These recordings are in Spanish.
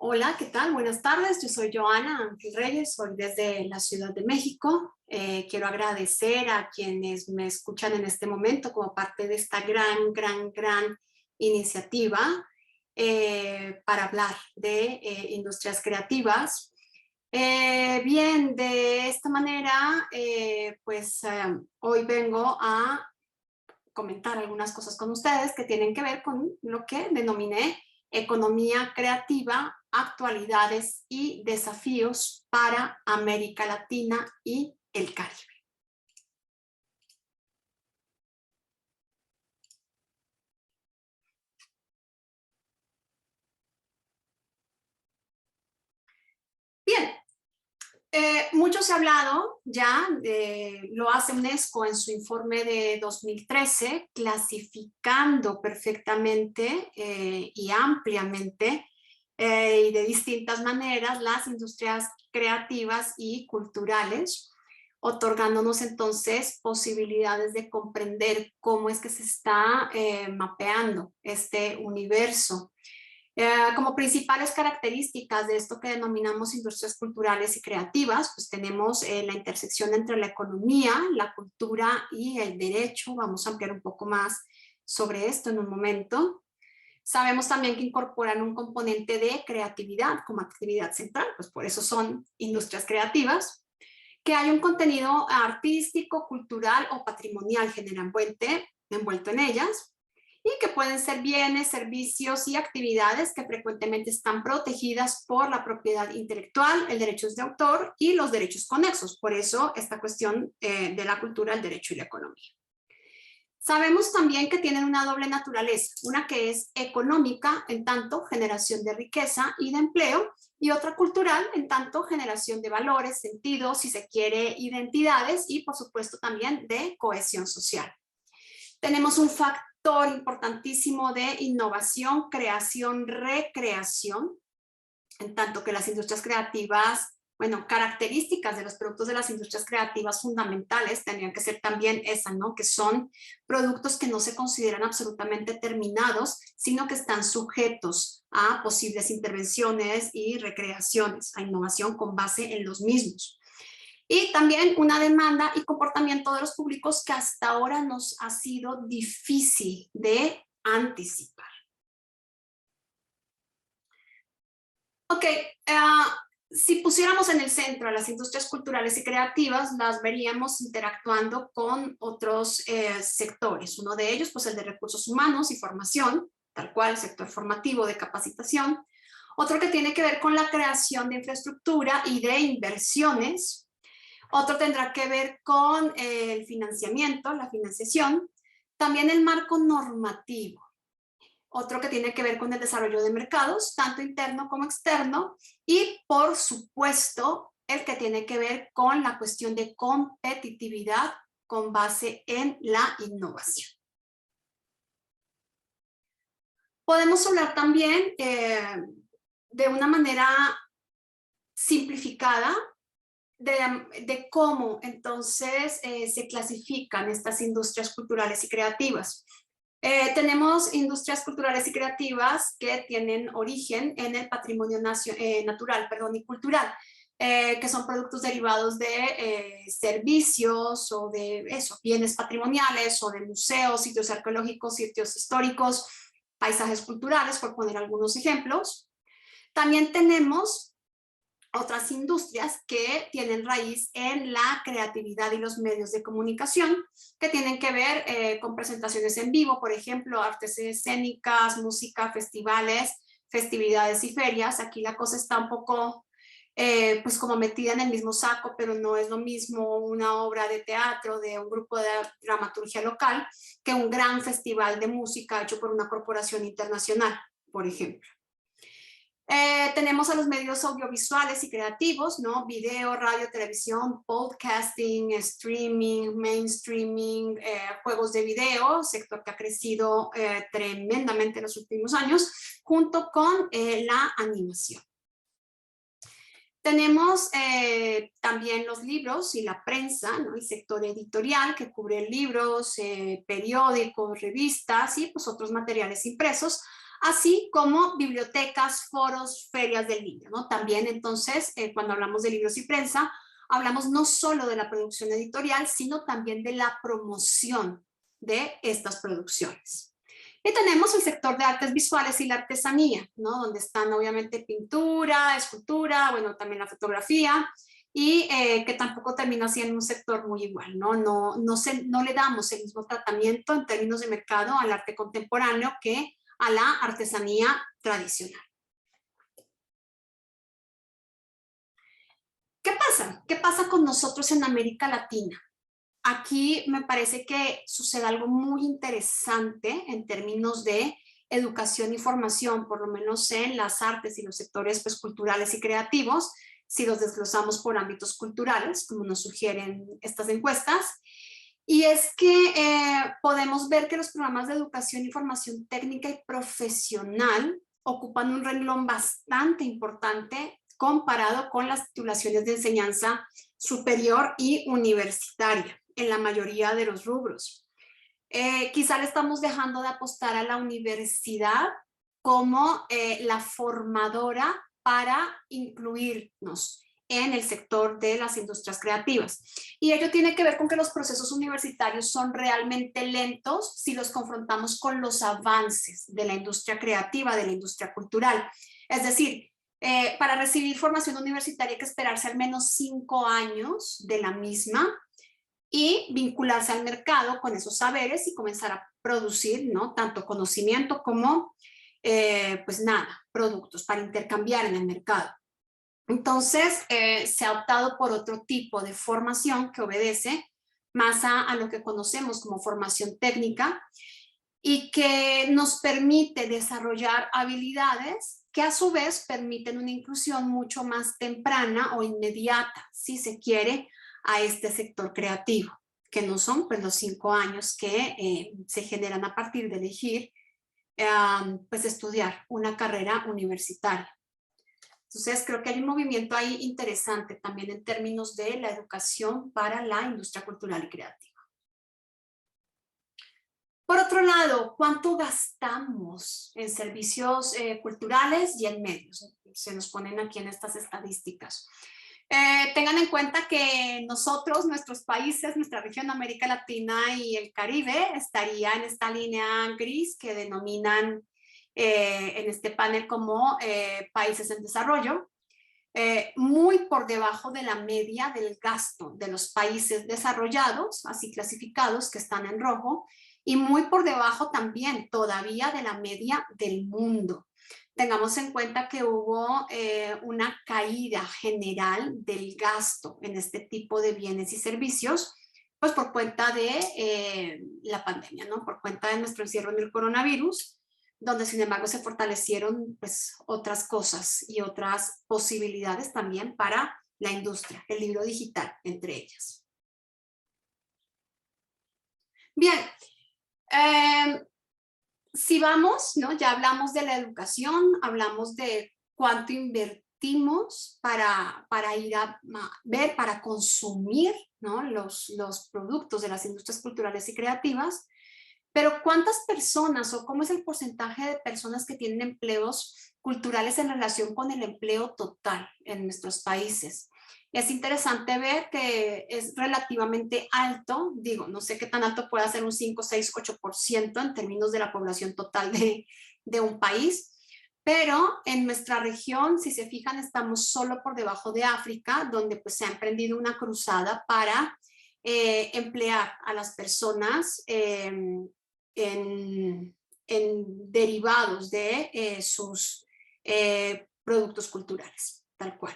Hola, ¿qué tal? Buenas tardes. Yo soy Joana Ángel Reyes, soy desde la Ciudad de México. Quiero agradecer a quienes me escuchan en este momento como parte de esta gran iniciativa para hablar de industrias creativas. Bien, de esta manera, hoy vengo a comentar algunas cosas con ustedes que tienen que ver con lo que denominé economía creativa, actualidades y desafíos para América Latina y el Caribe. Bien, mucho se ha hablado ya, lo hace UNESCO en su informe de 2013, clasificando perfectamente y ampliamente y de distintas maneras las industrias creativas y culturales, otorgándonos entonces posibilidades de comprender cómo es que se está mapeando este universo. Como principales características de esto que denominamos industrias culturales y creativas, pues tenemos la intersección entre la economía, la cultura y el derecho. Vamos a ampliar un poco más sobre esto en un momento. Sabemos también que incorporan un componente de creatividad como actividad central, pues por eso son industrias creativas, que hay un contenido artístico, cultural o patrimonial generalmente envuelto en ellas, y que pueden ser bienes, servicios y actividades que frecuentemente están protegidas por la propiedad intelectual, el derecho de autor y los derechos conexos. Por eso esta cuestión de la cultura, el derecho y la economía. Sabemos también que tienen una doble naturaleza, una que es económica, en tanto generación de riqueza y de empleo, y otra cultural, en tanto generación de valores, sentidos, si se quiere, identidades, y por supuesto también de cohesión social. Tenemos un factor importantísimo de innovación, creación, recreación, en tanto que las industrias creativas, bueno, características de los productos de las industrias creativas fundamentales tendrían que ser también esas, ¿no? Que son productos que no se consideran absolutamente terminados, sino que están sujetos a posibles intervenciones y recreaciones, a innovación con base en los mismos. Y también una demanda y comportamiento de los públicos que hasta ahora nos ha sido difícil de anticipar. Ok, si pusiéramos en el centro a las industrias culturales y creativas, las veríamos interactuando con otros sectores. Uno de ellos, pues el de recursos humanos y formación, tal cual, sector formativo de capacitación. Otro que tiene que ver con la creación de infraestructura y de inversiones. Otro tendrá que ver con el financiamiento, la financiación. También el marco normativo. Otro que tiene que ver con el desarrollo de mercados, tanto interno como externo, y por supuesto el que tiene que ver con la cuestión de competitividad con base en la innovación. Podemos hablar también de una manera simplificada de cómo entonces se clasifican estas industrias culturales y creativas. Tenemos industrias culturales y creativas que tienen origen en el patrimonio natural y cultural, que son productos derivados de servicios o de eso, bienes patrimoniales o de museos, sitios arqueológicos, sitios históricos, paisajes culturales, por poner algunos ejemplos. También tenemos otras industrias que tienen raíz en la creatividad y los medios de comunicación, que tienen que ver con presentaciones en vivo, por ejemplo, artes escénicas, música, festivales, festividades y ferias. Aquí la cosa está un poco pues como metida en el mismo saco, pero no es lo mismo una obra de teatro de un grupo de dramaturgia local que un gran festival de música hecho por una corporación internacional, por ejemplo. Tenemos a los medios audiovisuales y creativos, ¿no? Video, radio, televisión, podcasting, streaming, mainstreaming, juegos de video, sector que ha crecido tremendamente en los últimos años, junto con la animación. Tenemos también los libros y la prensa, ¿no? El sector editorial que cubre libros, periódicos, revistas y pues otros materiales impresos, así como bibliotecas, foros, ferias del libro, ¿no? También entonces, cuando hablamos de libros y prensa, hablamos no solo de la producción editorial, sino también de la promoción de estas producciones. Y tenemos el sector de artes visuales y la artesanía, ¿no? Donde están obviamente pintura, escultura, bueno, también la fotografía, y que tampoco termina siendo un sector muy igual, ¿no? No le damos el mismo tratamiento en términos de mercado al arte contemporáneo que a la artesanía tradicional. ¿Qué pasa? ¿Qué pasa con nosotros en América Latina? Aquí me parece que sucede algo muy interesante en términos de educación y formación, por lo menos en las artes y los sectores pues, culturales y creativos, si los desglosamos por ámbitos culturales, como nos sugieren estas encuestas. Y es que podemos ver que los programas de educación y formación técnica y profesional ocupan un renglón bastante importante comparado con las titulaciones de enseñanza superior y universitaria en la mayoría de los rubros. Quizá le estamos dejando de apostar a la universidad como la formadora para incluirnos en el sector de las industrias creativas. Y ello tiene que ver con que los procesos universitarios son realmente lentos si los confrontamos con los avances de la industria creativa, de la industria cultural. Es decir, para recibir formación universitaria hay que esperarse al menos 5 años de la misma y vincularse al mercado con esos saberes y comenzar a producir, ¿no? Tanto conocimiento como, pues nada, productos para intercambiar en el mercado. Entonces, se ha optado por otro tipo de formación que obedece más a lo que conocemos como formación técnica y que nos permite desarrollar habilidades que a su vez permiten una inclusión mucho más temprana o inmediata, si se quiere, a este sector creativo, que no son pues, los 5 años que se generan a partir de elegir pues, estudiar una carrera universitaria. Entonces, creo que hay un movimiento ahí interesante también en términos de la educación para la industria cultural y creativa. Por otro lado, ¿cuánto gastamos en servicios culturales y en medios? Se nos ponen aquí en estas estadísticas. Tengan en cuenta que nosotros, nuestros países, nuestra región América Latina y el Caribe estaría en esta línea gris que denominan en este panel como países en desarrollo, muy por debajo de la media del gasto de los países desarrollados, así clasificados, que están en rojo, y muy por debajo también todavía de la media del mundo. Tengamos en cuenta que hubo una caída general del gasto en este tipo de bienes y servicios, pues por cuenta de la pandemia, ¿no? Por cuenta de nuestro encierro en el coronavirus, donde sin embargo se fortalecieron pues, otras cosas y otras posibilidades también para la industria, el libro digital entre ellas. Bien, si vamos, ¿no? Ya hablamos de la educación, hablamos de cuánto invertimos para ir a ver, para consumir, ¿no? los productos de las industrias culturales y creativas, pero ¿cuántas personas o cómo es el porcentaje de personas que tienen empleos culturales en relación con el empleo total en nuestros países? Es interesante ver que es relativamente alto, digo, no sé qué tan alto puede ser un 5, 6, 8% en términos de la población total de un país, pero en nuestra región, si se fijan, estamos solo por debajo de África, donde pues se ha emprendido una cruzada para emplear a las personas en derivados de sus productos culturales, tal cual.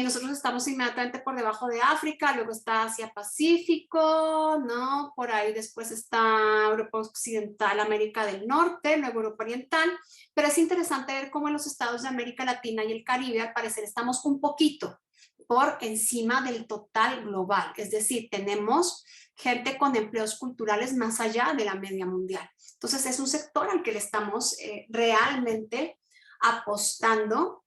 Nosotros estamos inmediatamente por debajo de África, luego está Asia Pacífico, ¿no? Por ahí después está Europa Occidental, América del Norte, luego Europa Oriental, pero es interesante ver cómo en los estados de América Latina y el Caribe al parecer estamos un poquito por encima del total global, es decir, tenemos gente con empleos culturales más allá de la media mundial. Entonces es un sector al que le estamos realmente apostando.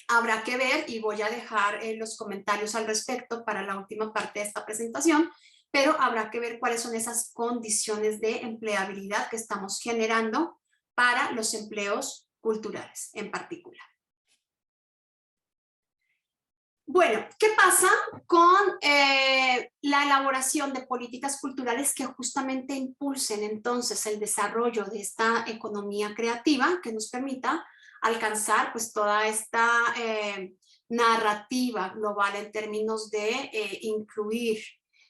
Habrá que ver y voy a dejar los comentarios al respecto para la última parte de esta presentación, pero habrá que ver cuáles son esas condiciones de empleabilidad que estamos generando para los empleos culturales en particular. Bueno, ¿qué pasa con la elaboración de políticas culturales que justamente impulsen entonces el desarrollo de esta economía creativa que nos permita alcanzar pues toda esta narrativa global en términos de incluir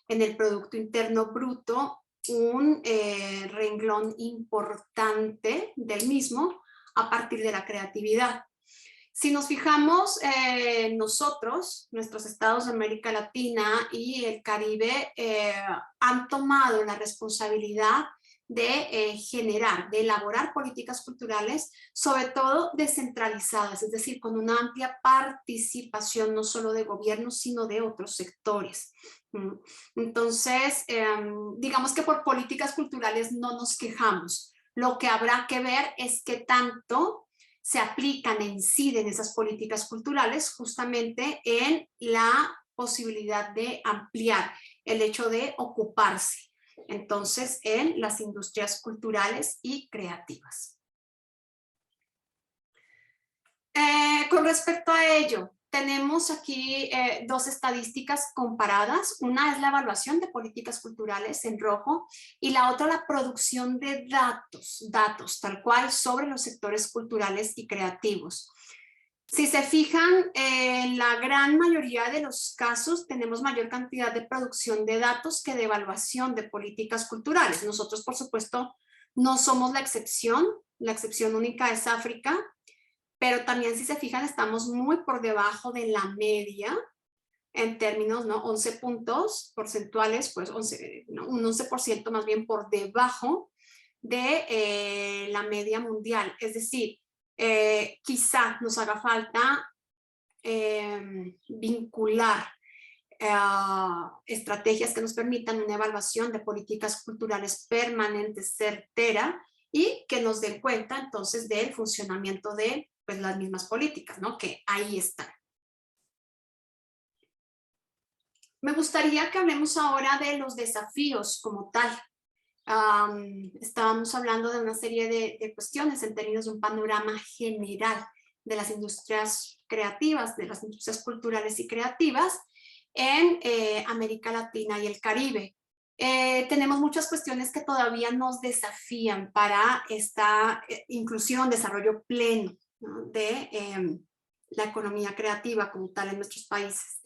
en el Producto Interno Bruto un renglón importante del mismo a partir de la creatividad? Si nos fijamos, nuestros estados de América Latina y el Caribe han tomado la responsabilidad de generar, de elaborar políticas culturales, sobre todo descentralizadas, es decir, con una amplia participación no solo de gobiernos, sino de otros sectores. Entonces, digamos que por políticas culturales no nos quejamos. Lo que habrá que ver es qué tanto se aplican e inciden esas políticas culturales justamente en la posibilidad de ampliar el hecho de ocuparse, entonces, en las industrias culturales y creativas. Con respecto a ello, tenemos aquí dos estadísticas comparadas. Una es la evaluación de políticas culturales en rojo y la otra la producción de datos tal cual sobre los sectores culturales y creativos. Si se fijan, en la gran mayoría de los casos tenemos mayor cantidad de producción de datos que de evaluación de políticas culturales. Nosotros, por supuesto, no somos la excepción única es África, pero también si se fijan estamos muy por debajo de la media en términos, ¿no? 11 puntos porcentuales, pues 11, ¿no? Un 11% más bien por debajo de la media mundial. Es decir, quizá nos haga falta vincular estrategias que nos permitan una evaluación de políticas culturales permanentes, certera, y que nos den cuenta entonces del funcionamiento de pues, las mismas políticas, ¿no? Que ahí están. Me gustaría que hablemos ahora de los desafíos como tal. Estábamos hablando de una serie de cuestiones en términos de un panorama general de las industrias creativas, de las industrias culturales y creativas en América Latina y el Caribe. Tenemos muchas cuestiones que todavía nos desafían para esta inclusión, desarrollo pleno, ¿no? de la economía creativa como tal en nuestros países.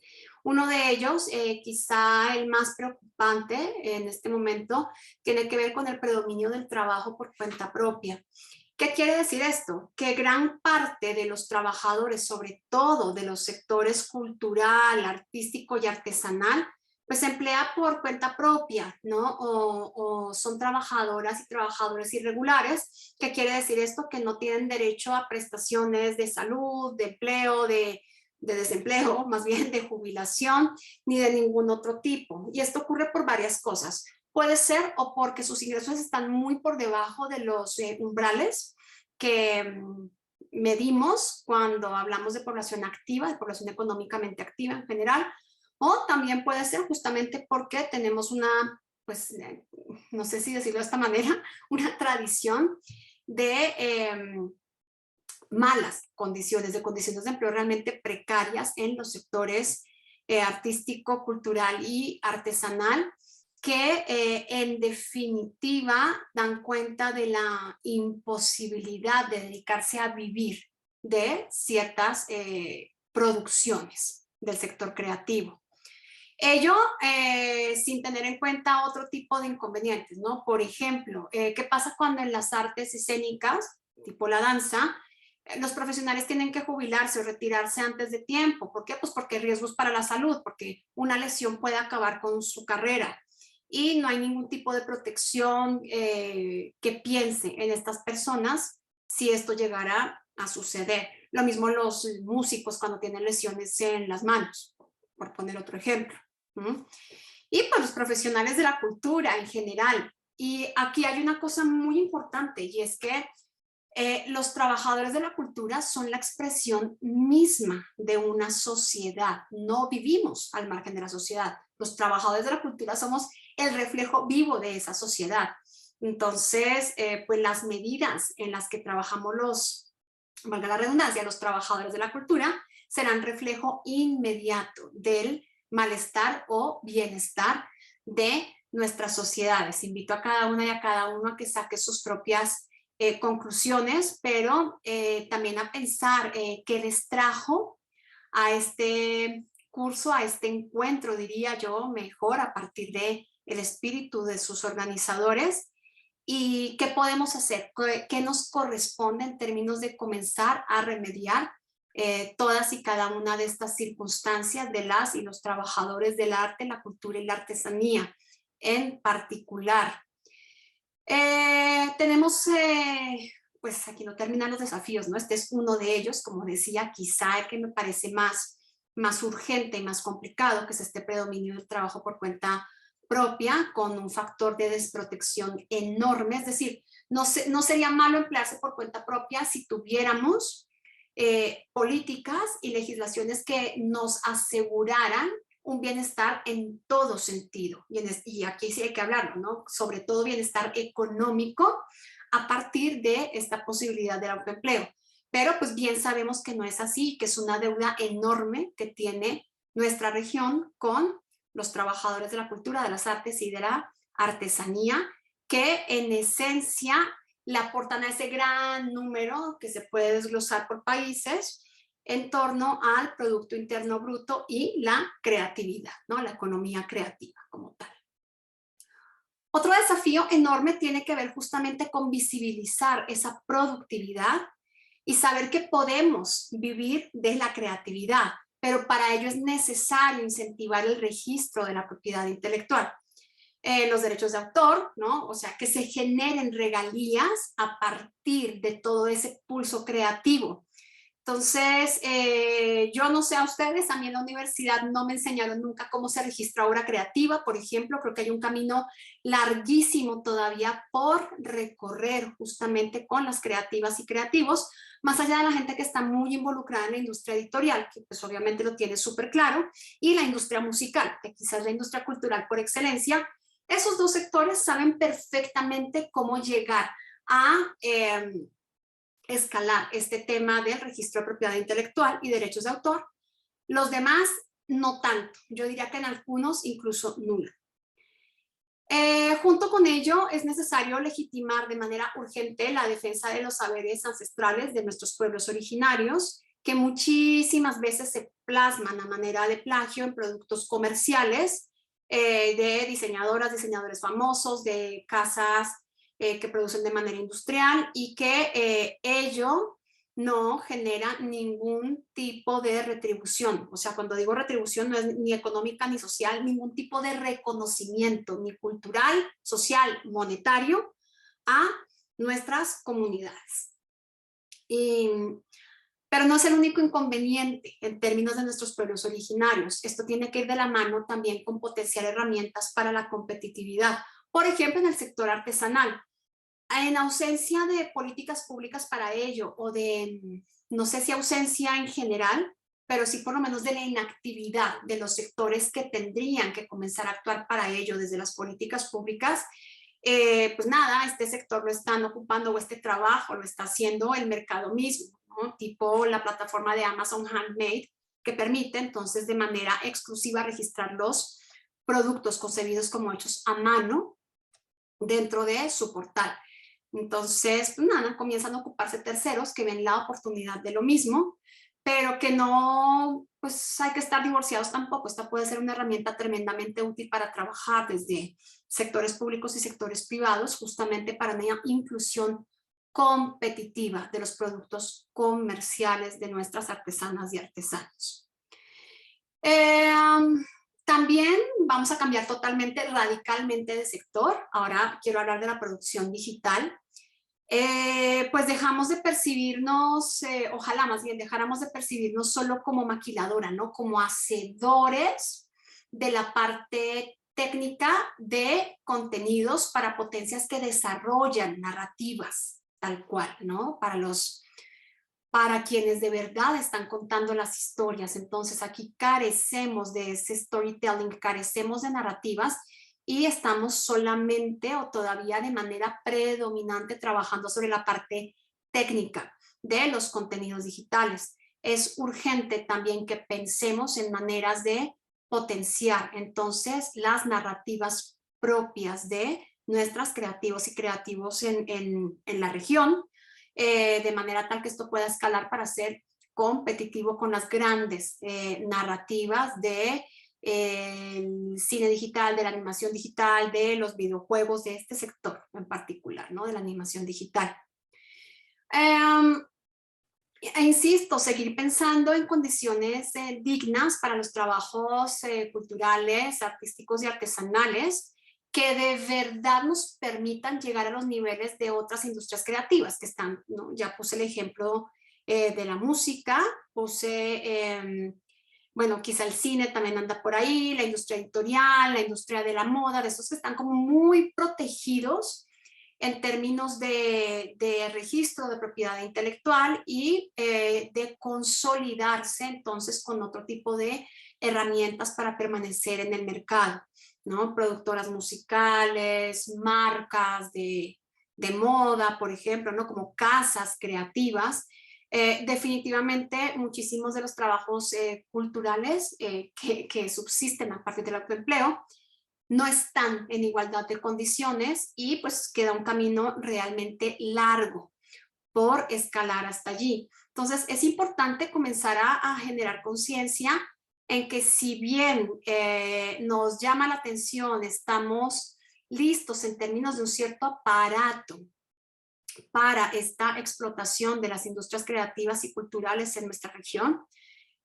Uno de ellos, quizá el más preocupante en este momento, tiene que ver con el predominio del trabajo por cuenta propia. ¿Qué quiere decir esto? Que gran parte de los trabajadores, sobre todo de los sectores cultural, artístico y artesanal, pues se emplea por cuenta propia, ¿no? O son trabajadoras y trabajadores irregulares. ¿Qué quiere decir esto? Que no tienen derecho a prestaciones de salud, de empleo, de desempleo, más bien de jubilación, ni de ningún otro tipo. Y esto ocurre por varias cosas. Puede ser o porque sus ingresos están muy por debajo de los umbrales que medimos cuando hablamos de población activa, de población económicamente activa en general, o también puede ser justamente porque tenemos una, pues, no sé si decirlo de esta manera, una tradición de malas condiciones, de condiciones de empleo realmente precarias en los sectores artístico, cultural y artesanal, que en definitiva dan cuenta de la imposibilidad de dedicarse a vivir de ciertas producciones del sector creativo. Ello sin tener en cuenta otro tipo de inconvenientes, ¿no? Por ejemplo, ¿qué pasa cuando en las artes escénicas, tipo la danza, los profesionales tienen que jubilarse o retirarse antes de tiempo? ¿Por qué? Pues porque hay riesgos para la salud, porque una lesión puede acabar con su carrera y no hay ningún tipo de protección que piense en estas personas si esto llegara a suceder. Lo mismo los músicos cuando tienen lesiones en las manos, por poner otro ejemplo. Y pues los profesionales de la cultura en general. Y aquí hay una cosa muy importante y es que los trabajadores de la cultura son la expresión misma de una sociedad. No vivimos al margen de la sociedad. Los trabajadores de la cultura somos el reflejo vivo de esa sociedad. Entonces, pues las medidas en las que trabajamos valga la redundancia, los trabajadores de la cultura serán reflejo inmediato del malestar o bienestar de nuestras sociedades. Invito a cada una y a cada uno a que saque sus propias conclusiones, pero también a pensar qué les trajo a este curso, a este encuentro, diría yo, mejor a partir de el espíritu de sus organizadores. ¿Y qué podemos hacer? ¿Qué nos corresponde en términos de comenzar a remediar todas y cada una de estas circunstancias de las y los trabajadores del arte, la cultura y la artesanía en particular? Tenemos, pues aquí no terminan los desafíos, ¿no? Este es uno de ellos, como decía, quizá el que me parece más urgente y más complicado, que es este predominio del trabajo por cuenta propia, con un factor de desprotección enorme. Es decir, no sería malo emplearse por cuenta propia si tuviéramos políticas y legislaciones que nos aseguraran un bienestar en todo sentido. Y aquí sí hay que hablarlo, ¿no? Sobre todo bienestar económico a partir de esta posibilidad del autoempleo. Pero pues bien sabemos que no es así, que es una deuda enorme que tiene nuestra región con los trabajadores de la cultura, de las artes y de la artesanía, que en esencia le aportan a ese gran número que se puede desglosar por países en torno al Producto Interno Bruto y la creatividad, ¿no? La economía creativa como tal. Otro desafío enorme tiene que ver justamente con visibilizar esa productividad y saber que podemos vivir de la creatividad, pero para ello es necesario incentivar el registro de la propiedad intelectual. Los derechos de autor, ¿no? O sea, que se generen regalías a partir de todo ese pulso creativo. Entonces, yo no sé a ustedes, a mí en la universidad no me enseñaron nunca cómo se registra obra creativa, por ejemplo. Creo que hay un camino larguísimo todavía por recorrer justamente con las creativas y creativos, más allá de la gente que está muy involucrada en la industria editorial, que pues obviamente lo tiene súper claro, y la industria musical, que quizás es la industria cultural por excelencia. Esos dos sectores saben perfectamente cómo llegar a escalar este tema del registro de propiedad intelectual y derechos de autor. Los demás no tanto, yo diría que en algunos incluso nula. Junto con ello es necesario legitimar de manera urgente la defensa de los saberes ancestrales de nuestros pueblos originarios, que muchísimas veces se plasman a manera de plagio en productos comerciales de diseñadoras, diseñadores famosos, de casas que producen de manera industrial y que ello no genera ningún tipo de retribución. O sea, cuando digo retribución no es ni económica ni social, ningún tipo de reconocimiento, ni cultural, social, monetario a nuestras comunidades. Pero no es el único inconveniente en términos de nuestros pueblos originarios. Esto tiene que ir de la mano también con potenciar herramientas para la competitividad. Por ejemplo, en el sector artesanal. En ausencia de políticas públicas para ello o de, no sé si ausencia en general, pero sí por lo menos de la inactividad de los sectores que tendrían que comenzar a actuar para ello desde las políticas públicas, pues nada, este sector lo están ocupando o este trabajo lo está haciendo el mercado mismo, ¿no? Tipo la plataforma de Amazon Handmade, que permite entonces de manera exclusiva registrar los productos concebidos como hechos a mano dentro de su portal. Entonces, pues nada, comienzan a ocuparse terceros que ven la oportunidad de lo mismo, pero que no, pues hay que estar divorciados tampoco. Esta puede ser una herramienta tremendamente útil para trabajar desde sectores públicos y sectores privados, justamente para una inclusión competitiva de los productos comerciales de nuestras artesanas y artesanos. También vamos a cambiar totalmente, radicalmente de sector. Ahora quiero hablar de la producción digital. Pues dejamos de percibirnos, ojalá más bien dejáramos de percibirnos solo como maquiladora, ¿no? Como hacedores de la parte técnica de contenidos para potencias que desarrollan narrativas, tal cual, ¿no? Para quienes de verdad están contando las historias. Entonces aquí carecemos de ese storytelling, carecemos de narrativas y estamos solamente o todavía de manera predominante trabajando sobre la parte técnica de los contenidos digitales. Es urgente también que pensemos en maneras de potenciar entonces las narrativas propias de nuestras creativos y creativos en la región, de manera tal que esto pueda escalar para ser competitivo con las grandes narrativas de el cine digital, de la animación digital, de los videojuegos, de este sector en particular, ¿no? De la animación digital. Insisto, seguir pensando en condiciones dignas para los trabajos culturales, artísticos y artesanales que de verdad nos permitan llegar a los niveles de otras industrias creativas que están, ¿no? Ya puse el ejemplo de la música, puse, bueno, quizá el cine también anda por ahí, la industria editorial, la industria de la moda, de esos que están como muy protegidos en términos de registro de propiedad intelectual y de consolidarse entonces con otro tipo de herramientas para permanecer en el mercado, ¿no? Productoras musicales, marcas de moda, por ejemplo, ¿no? Como casas creativas. Definitivamente muchísimos de los trabajos culturales que subsisten a partir del autoempleo no están en igualdad de condiciones y pues queda un camino realmente largo por escalar hasta allí. Entonces es importante comenzar a generar conciencia en que si bien nos llama la atención, estamos listos en términos de un cierto aparato para esta explotación de las industrias creativas y culturales en nuestra región,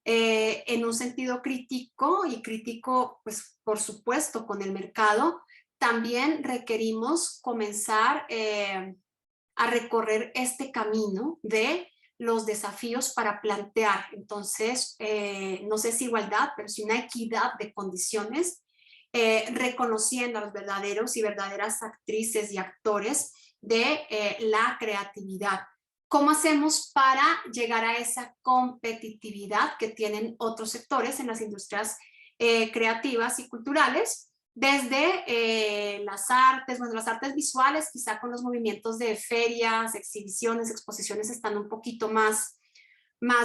en un sentido crítico y crítico, pues por supuesto, con el mercado, también requerimos comenzar a recorrer este camino de los desafíos para plantear, entonces, no sé si igualdad, pero sí una equidad de condiciones, reconociendo a los verdaderos y verdaderas actrices y actores de la creatividad. ¿Cómo hacemos para llegar a esa competitividad que tienen otros sectores en las industrias creativas y culturales? Desde las artes, bueno, las artes visuales, quizá con los movimientos de ferias, exhibiciones, exposiciones, están un poquito más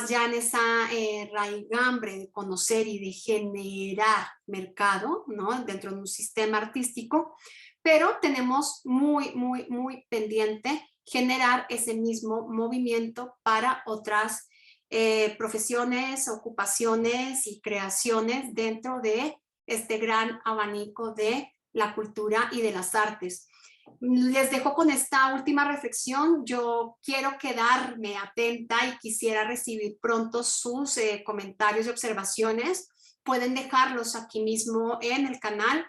ya en esa raigambre de conocer y de generar mercado, ¿no? Dentro de un sistema artístico, pero tenemos muy pendiente generar ese mismo movimiento para otras profesiones, ocupaciones y creaciones dentro de este gran abanico de la cultura y de las artes. Les dejo con esta última reflexión. Yo quiero quedarme atenta y quisiera recibir pronto sus comentarios y observaciones. Pueden dejarlos aquí mismo en el canal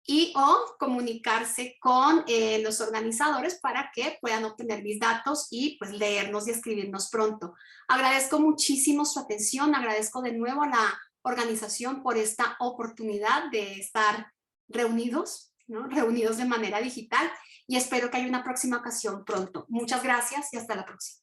y o comunicarse con los organizadores para que puedan obtener mis datos y pues leernos y escribirnos pronto. Agradezco muchísimo su atención, agradezco de nuevo a la organización por esta oportunidad de estar reunidos, ¿no? Reunidos de manera digital y espero que haya una próxima ocasión pronto. Muchas gracias y hasta la próxima.